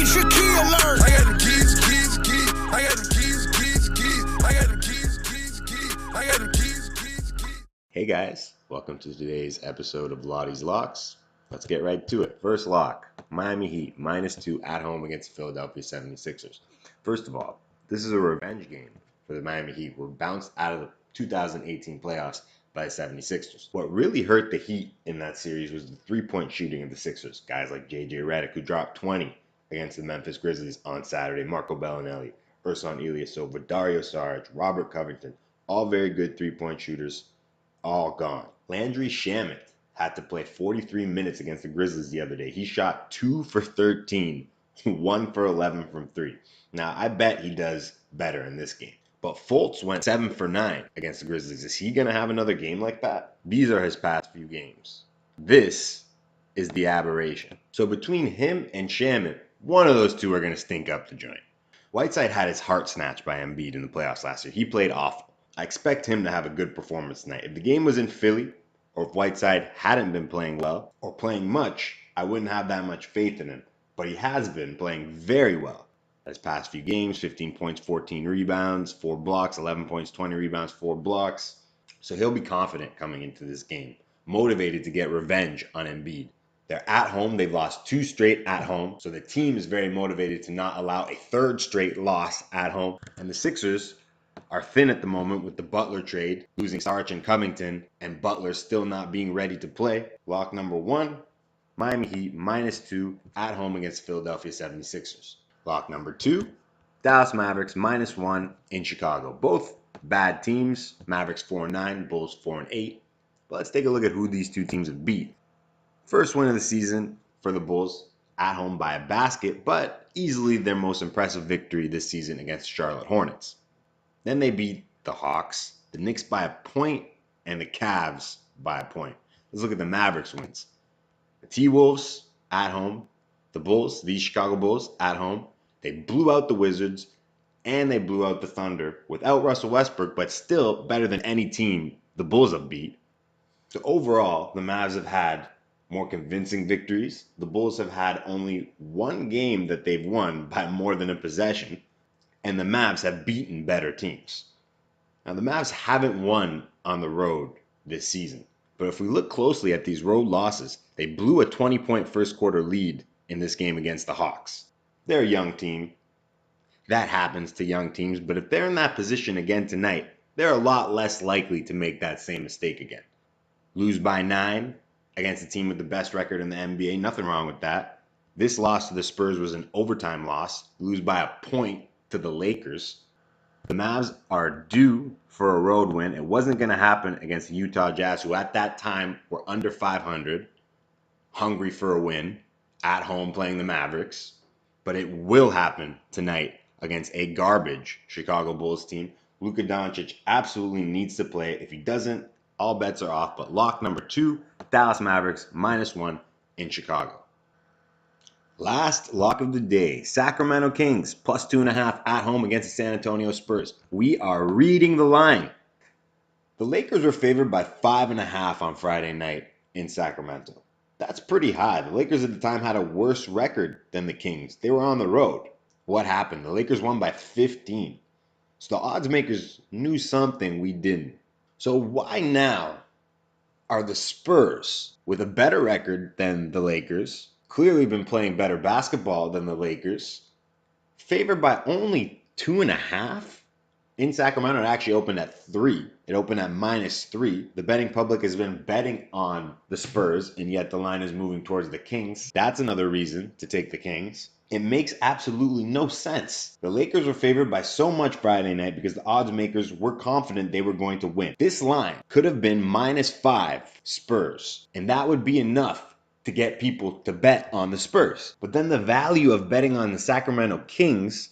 Major key alert. I got them keys. I got them keys. I got them keys. I got them keys. Hey guys, welcome to today's episode of Loddy's Locks. Let's get right to it. First lock, Miami Heat -2 at home against the Philadelphia 76ers. First of all, this is a revenge game for the Miami Heat. We're bounced out of the 2018 playoffs by the 76ers. What really hurt the Heat in that series was the three-point shooting of the Sixers. Guys like J.J. Redick, who dropped 20 against the Memphis Grizzlies on Saturday, Marco Bellinelli, Ersan Ilyasova, Dario Saric, Robert Covington, all very good three-point shooters, all gone. Landry Shamet had to play 43 minutes against the Grizzlies the other day. He shot 2 for 13, 1 for 11 from 3. Now, I bet he does better in this game. But Fultz went 7 for 9 against the Grizzlies. Is he going to have another game like that? These are his past few games. This is the aberration. So between him and Shamet, one of those two are going to stink up the joint. Whiteside had his heart snatched by Embiid in the playoffs last year. He played awful. I expect him to have a good performance tonight. If the game was in Philly, or if Whiteside hadn't been playing well, or playing much, I wouldn't have that much faith in him. But he has been playing very well. His past few games, 15 points, 14 rebounds, 4 blocks, 11 points, 20 rebounds, 4 blocks. So he'll be confident coming into this game, motivated to get revenge on Embiid. They're at home. They've lost 2 straight at home. So the team is very motivated to not allow a 3rd straight loss at home. And the Sixers are thin at the moment with the Butler trade, losing Saric and Covington, and Butler still not being ready to play. Lock number 1, Miami Heat -2 at home against Philadelphia 76ers. Lock number 2, Dallas Mavericks -1 in Chicago. Both bad teams. Mavericks 4-9, Bulls 4-8. But let's take a look at who these two teams have beat. First win of the season for the Bulls, at home by a basket, but easily their most impressive victory this season against Charlotte Hornets. Then they beat the Hawks, the Knicks by a point, and the Cavs by a point. Let's look at the Mavericks wins. The T-Wolves at home, the Bulls, the Chicago Bulls at home. They blew out the Wizards, and they blew out the Thunder without Russell Westbrook, but still better than any team the Bulls have beat. So overall, the Mavs have had more convincing victories. The Bulls have had only one game that they've won by more than a possession, and the Mavs have beaten better teams. Now, the Mavs haven't won on the road this season, but if we look closely at these road losses, they blew a 20-point first quarter lead in this game against the Hawks. They're a young team. That happens to young teams, but if they're in that position again tonight, they're a lot less likely to make that same mistake again. Lose by 9 against a team with the best record in the NBA, nothing wrong with that. This loss to the Spurs was an overtime loss. Lose by a point to the Lakers. The Mavs are due for a road win. It wasn't going to happen against the Utah Jazz, who at that time were under 500, hungry for a win, at home playing the Mavericks. But it will happen tonight against a garbage Chicago Bulls team. Luka Doncic absolutely needs to play. If he doesn't, all bets are off. But lock number 2, Dallas Mavericks -1 in Chicago. Last lock of the day, Sacramento Kings +2.5 at home against the San Antonio Spurs. We are reading the line. The Lakers were favored by 5.5 on Friday night in Sacramento. That's pretty high. The Lakers at the time had a worse record than the Kings. They were on the road. What happened? The Lakers won by 15. So the odds makers knew something we didn't. So why now are the Spurs, with a better record than the Lakers, clearly been playing better basketball than the Lakers, favored by only 2.5? In Sacramento, it actually opened at 3. It opened at -3. The betting public has been betting on the Spurs, and yet the line is moving towards the Kings. That's another reason to take the Kings. It makes absolutely no sense. The Lakers were favored by so much Friday night because the odds makers were confident they were going to win. This line could have been -5 Spurs, and that would be enough to get people to bet on the Spurs. But then the value of betting on the Sacramento Kings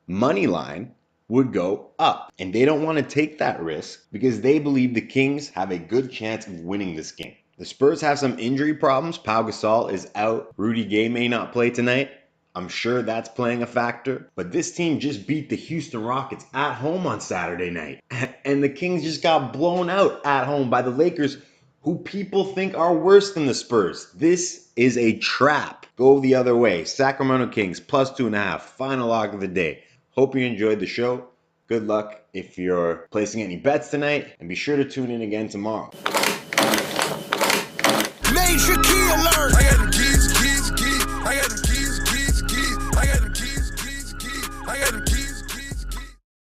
money line would go up. And they don't want to take that risk because they believe the Kings have a good chance of winning this game. The Spurs have some injury problems. Pau Gasol is out. Rudy Gay may not play tonight. I'm sure that's playing a factor. But this team just beat the Houston Rockets at home on Saturday night. And the Kings just got blown out at home by the Lakers, who people think are worse than the Spurs. This is a trap. Go the other way. Sacramento Kings plus 2.5. Final lock of the day. Hope you enjoyed the show. Good luck if you're placing any bets tonight, and be sure to tune in again tomorrow. Major key alert.